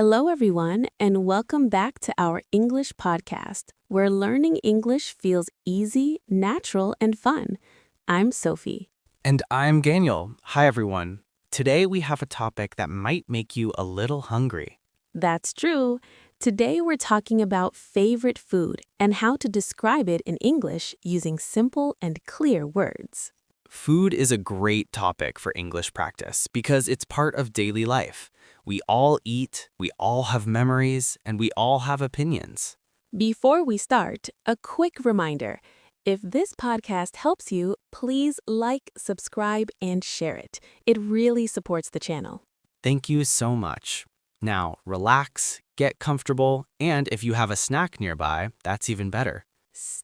Hello, everyone, and welcome back to our English podcast, where learning English feels easy, natural, and fun. I'm Sophie. And I'm Daniel. Hi, everyone. Today we have a topic that might make you a little hungry. That's true. Today we're talking about favorite food and how to describe it in English using simple and clear words. Food is a great topic for English practice because it's part of daily life. We all eat, we all have memories, and we all have opinions. Before we start, a quick reminder. If this podcast helps you, please like, subscribe, and share it. It really supports the channel. Thank you so much. Now, relax, get comfortable, and if you have a snack nearby, that's even better.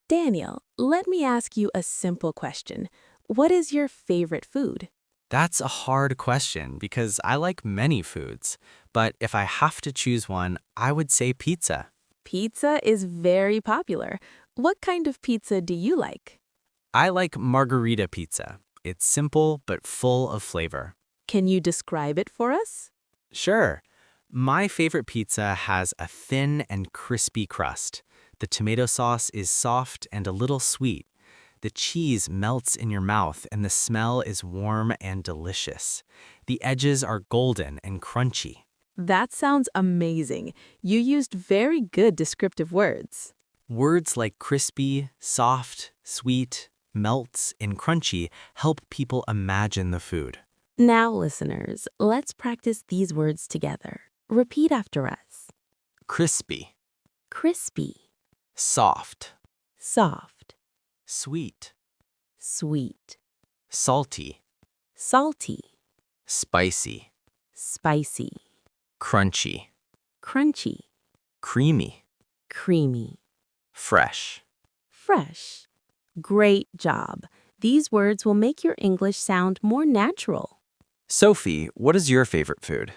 Daniel, let me ask you a simple question. What is your favorite food? That's a hard question because I like many foods, but if I have to choose one, I would say pizza. Pizza is very popular. What kind of pizza do you like? I like margarita pizza. It's simple but full of flavor. Can you describe it for us? Sure. My favorite pizza has a thin and crispy crust. The tomato sauce is soft and a little sweet. The cheese melts in your mouth and the smell is warm and delicious. The edges are golden and crunchy. That sounds amazing. You used very good descriptive words. Words like crispy, soft, sweet, melts, and crunchy help people imagine the food. Now, listeners, let's practice these words together. Repeat after us. Crispy, Crispy, soft, soft, sweet, sweet, salty, salty, spicy, spicy, crunchy, crunchy, creamy, creamy, fresh. fresh. Great job. These words will make your English sound more natural. Sophie, what is your favorite food?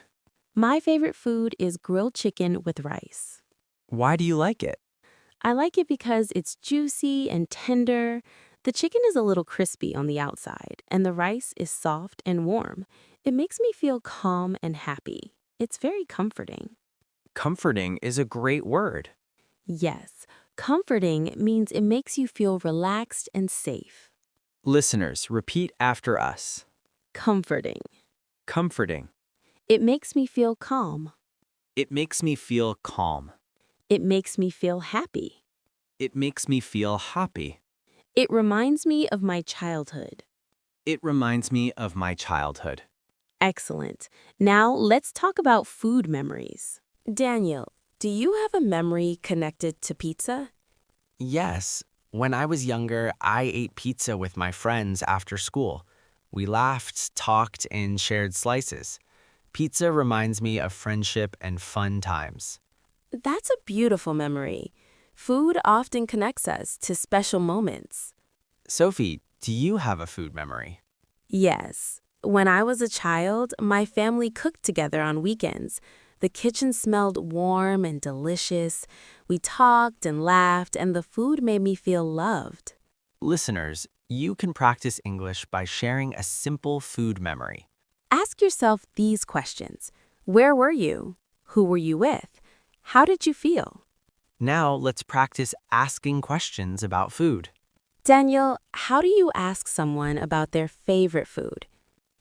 My favorite food is grilled chicken with rice. Why do you like it? I like it because it's juicy and tender. The chicken is a little crispy on the outside, and the rice is soft and warm. It makes me feel calm and happy. It's very comforting. Comforting is a great word. Yes, comforting means it makes you feel relaxed and safe. Listeners, repeat after us. Comforting. Comforting. It makes me feel calm. It makes me feel calm. It makes me feel happy. It makes me feel happy. It reminds me of my childhood. It reminds me of my childhood. Excellent. Now let's talk about food memories. Daniel, do you have a memory connected to pizza? Yes, when I was younger, I ate pizza with my friends after school. We laughed, talked, and shared slices. Pizza reminds me of friendship and fun times. That's a beautiful memory. Food often connects us to special moments. Sophie, do you have a food memory? Yes. When I was a child, my family cooked together on weekends. The kitchen smelled warm and delicious. We talked and laughed, and the food made me feel loved. Listeners, you can practice English by sharing a simple food memory. Ask yourself these questions. Where were you? Who were you with? How did you feel? Now let's practice asking questions about food. Daniel, how do you ask someone about their favorite food?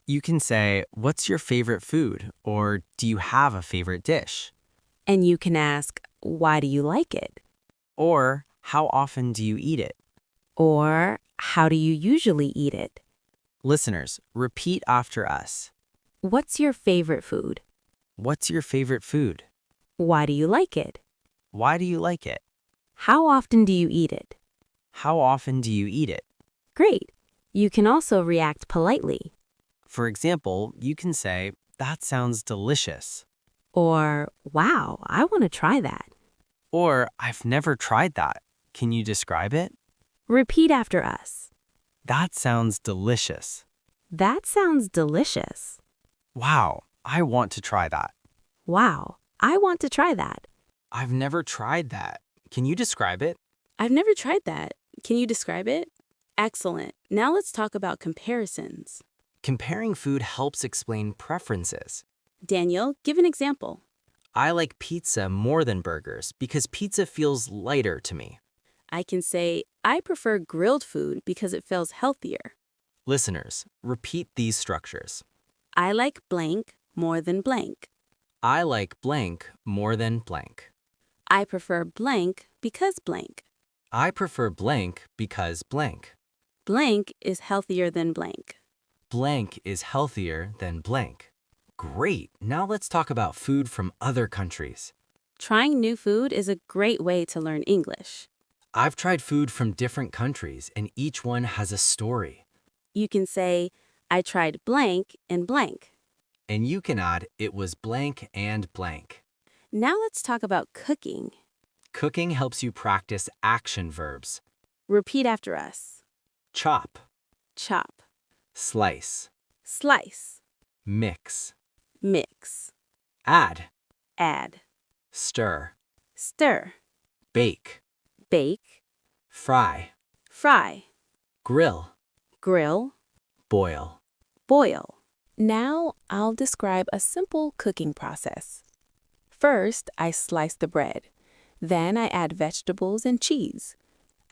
You can say, "What's your favorite food?" or "Do you have a favorite dish?" And you can ask, why do you like it? Or, "How often do you eat it?" Or, how do you usually eat it? Listeners, repeat after us. What's your favorite food? What's your favorite food? Why do you like it? Why do you like it? How often do you eat it? How often do you eat it? Great. You can also react politely. For example, you can say, "That sounds delicious." Or, wow, I want to try that. Or, "I've never tried that. Can you describe it?" Repeat after us. That sounds delicious. That sounds delicious. Wow, I want to try that. Wow, I want to try that. I've never tried that. Can you describe it? I've never tried that. Can you describe it? Excellent. Now let's talk about comparisons. Comparing food helps explain preferences. Daniel, give an example. I like pizza more than burgers because pizza feels lighter to me. I can say, I prefer grilled food because it feels healthier. Listeners, repeat these structures. I like blank more than blank. I like blank more than blank. I prefer blank because blank. I prefer blank because blank. Blank is healthier than blank. Blank is healthier than blank. Great! Now let's talk about food from other countries. Trying new food is a great way to learn English. I've tried food from different countries, and each one has a story. You can say, I tried blank and blank. And you can add, it was blank and blank. Now let's talk about cooking. Cooking helps you practice action verbs. Repeat after us. Chop, Chop, slice, slice, mix, mix, add, add, stir, stir, bake, bake, fry, fry, grill, grill, boil. boil. Now I'll describe a simple cooking process. First, I slice the bread. Then I add vegetables and cheese.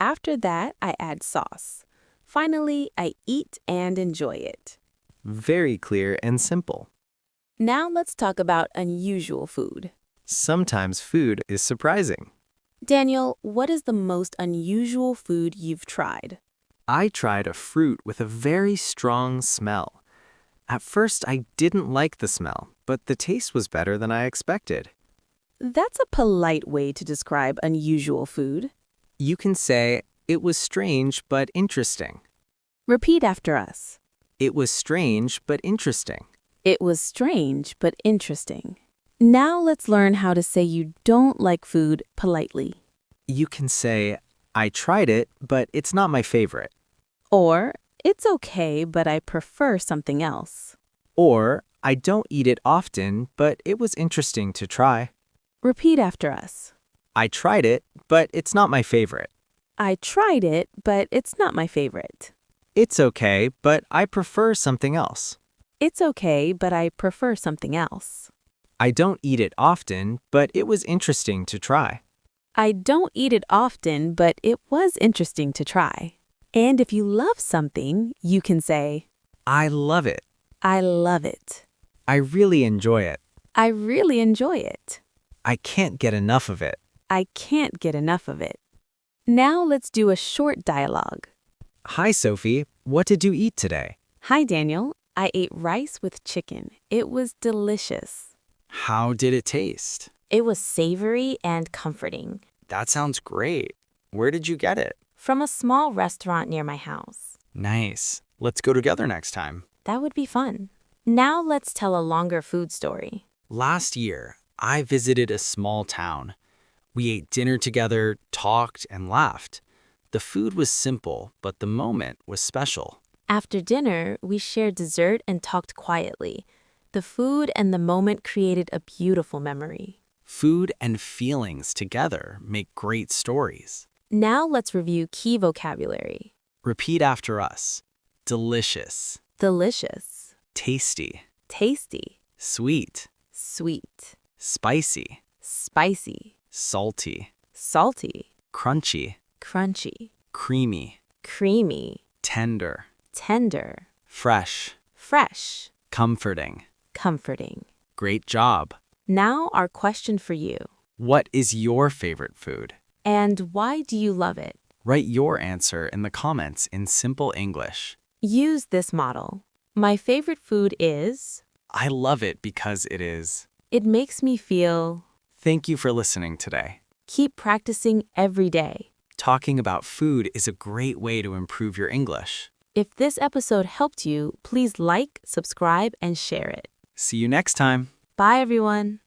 After that, I add sauce. Finally, I eat and enjoy it. Very clear and simple. Now let's talk about unusual food. Sometimes food is surprising. Daniel, what is the most unusual food you've tried? I tried a fruit with a very strong smell. At first, I didn't like the smell, but the taste was better than I expected. That's a polite way to describe unusual food. You can say, it was strange but interesting. Repeat after us. It was strange but interesting. It was strange but interesting. Now let's learn how to say you don't like food politely. You can say, I tried it, but it's not my favorite. Or, it's okay, but I prefer something else. Or, I don't eat it often, but it was interesting to try. Repeat after us. I tried it, but it's not my favorite. I tried it, but it's not my favorite. It's okay, but I prefer something else. It's okay, but I prefer something else. I don't eat it often, but it was interesting to try. I don't eat it often, but it was interesting to try. And if you love something, you can say, I love it. I love it. I really enjoy it. I really enjoy it. I can't get enough of it. I can't get enough of it. Now let's do a short dialogue. Hi, Sophie. What did you eat today? Hi, Daniel. I ate rice with chicken. It was delicious. How did it taste? It was savory and comforting. That sounds great. Where did you get it? From a small restaurant near my house. Nice. Let's go together next time. That would be fun. Now let's tell a longer food story. Last year, I visited a small town. We ate dinner together, talked, and laughed. The food was simple, but the moment was special. After dinner, we shared dessert and talked quietly. The food and the moment created a beautiful memory. Food and feelings together make great stories. Now let's review key vocabulary. Repeat after us. Delicious, Delicious, tasty, tasty, sweet, sweet, spicy, spicy, salty, salty, crunchy, crunchy, creamy, creamy, tender, tender, fresh, fresh, comforting. comforting. Great job. Now our question for you. What is your favorite food? And why do you love it? Write your answer in the comments in simple English. Use this model. My favorite food is... I love it because it is. It makes me feel... Thank you for listening today. Keep practicing every day. Talking about food is a great way to improve your English. If this episode helped you, please like, subscribe, and share it. See you next time. Bye, everyone.